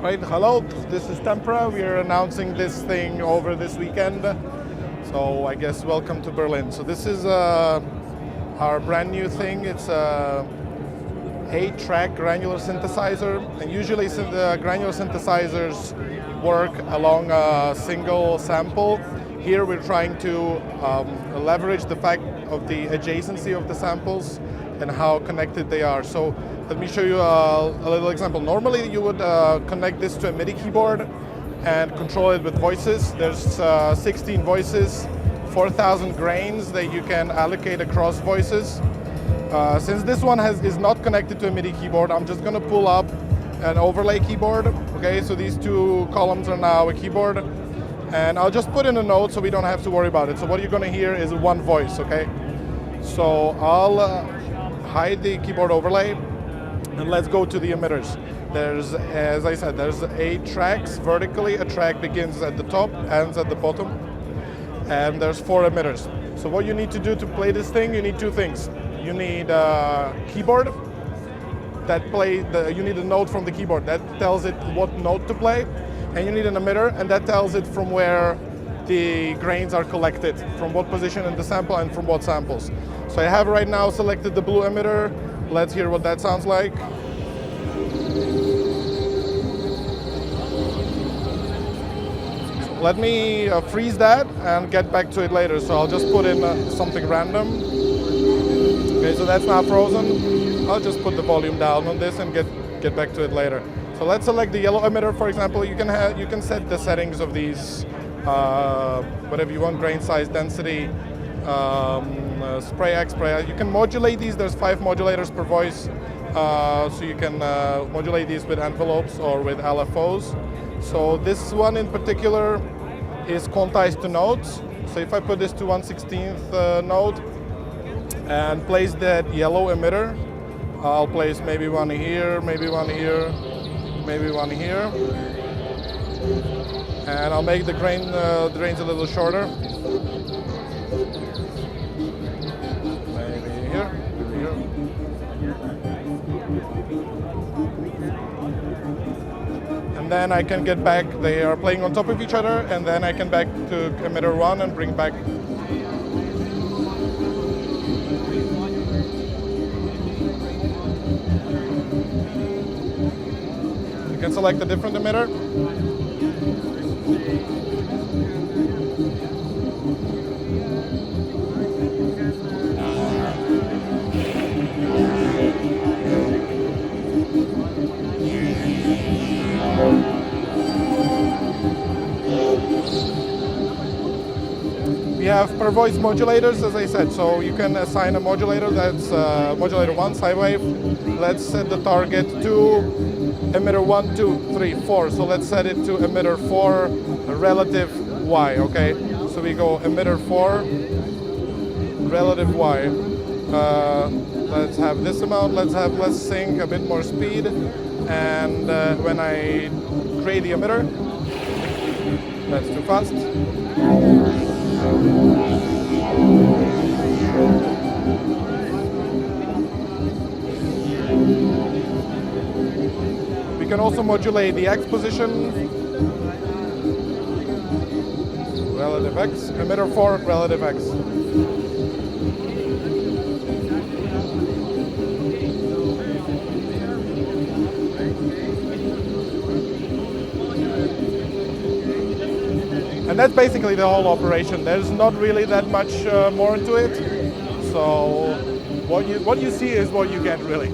Right, hello, this is Tempera. We are announcing this thing over this weekend. So I guess welcome to Berlin. So this is our brand new thing. It's a 8-track granular synthesizer. And usually the granular synthesizers work along a single sample. Here we're trying to leverage the fact of the adjacency of the samples and how connected they are. So let me show you a little example. Normally you would connect this to a MIDI keyboard and control it with voices. There's 16 voices, 4,000 grains that you can allocate across voices. Since this one is not connected to a MIDI keyboard, I'm just going to pull up an overlay keyboard. Okay, so these two columns are now a keyboard. And I'll just put in a note so we don't have to worry about it. So what you're going to hear is one voice, okay? So I'll hide the keyboard overlay, and let's go to the emitters. There's, as I said, there's 8 tracks vertically. A track begins at the top, ends at the bottom, and there's 4 emitters. So what you need to do to play this thing, you need 2 things. You need a keyboard that you need a note from the keyboard that tells it what note to play, and you need an emitter, and that tells it from where the grains are collected, from what position in the sample and from what samples. So I have right now selected the blue emitter. Let's hear what that sounds like. So let me freeze that and get back to it later. So I'll just put in something random. Okay, so that's now frozen. I'll just put the volume down on this and get back to it later. So let's select the yellow emitter, for example. You can set the settings of these, whatever you want, grain size, density, spray X, spray Y. You can modulate these. There's 5 modulators per voice, so you can modulate these with envelopes or with LFOs. So this one in particular is quantized to notes. So if I put this to 1/16th note and place that yellow emitter, I'll place maybe one here, maybe one here, maybe one here, and I'll make the grains a little shorter. Maybe here, here. And then I can get back. They are playing on top of each other, and then I can back to emitter 1 and bring back. You can select a different emitter. We have per voice modulators, as I said, so you can assign a modulator. That's modulator 1, sine wave. Let's set the target to emitter 1, 2, 3, 4. So let's set it to emitter 4 relative Y, okay? So we go emitter 4 relative Y. Let's have this amount. Let's have less sync, a bit more speed. And when I create the emitter, that's too fast. We can also modulate the X position, relative X, emitter 4, relative X. And that's basically the whole operation. There's not really that much more to it. So what you see is what you get, really.